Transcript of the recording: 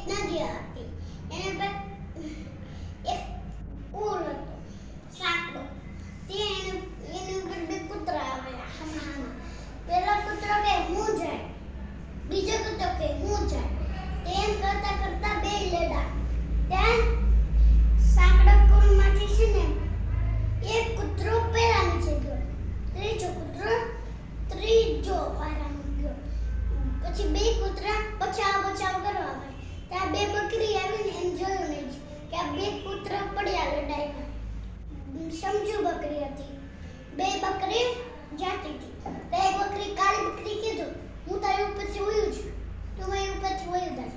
નદી હતી. એને પર એક કુળ હતો, સાંકડો. એની ઉપર બે કૂતરા આવેલા હામા. પેલા કૂતરો કે હું જાય, બીજો કૂતરો કે હું જાય. તેમ કરતા કરતા બે લડા. ત્યાં સાંકડા કુળમાંથી છે ને એક કૂતરો પેલા નીચે ગયો, ત્રીજો કૂતરો ત્રીજો વારામાં ગયો. પછી બે કૂતરા બચાવ કરવા આવ્યા. ત્યાં બે બકરી આવીને એમ જોયું નહીં કે આ બે કૂતરા પડ્યા લડાઈમાં. સમજુ બકરી હતી. બે બકરી જાતી હતી. તો એક બકરી કાળી બકરી કીધું, હું તારી ઉપરથી વયું છું, તું મારી ઉપરથી વયું જા.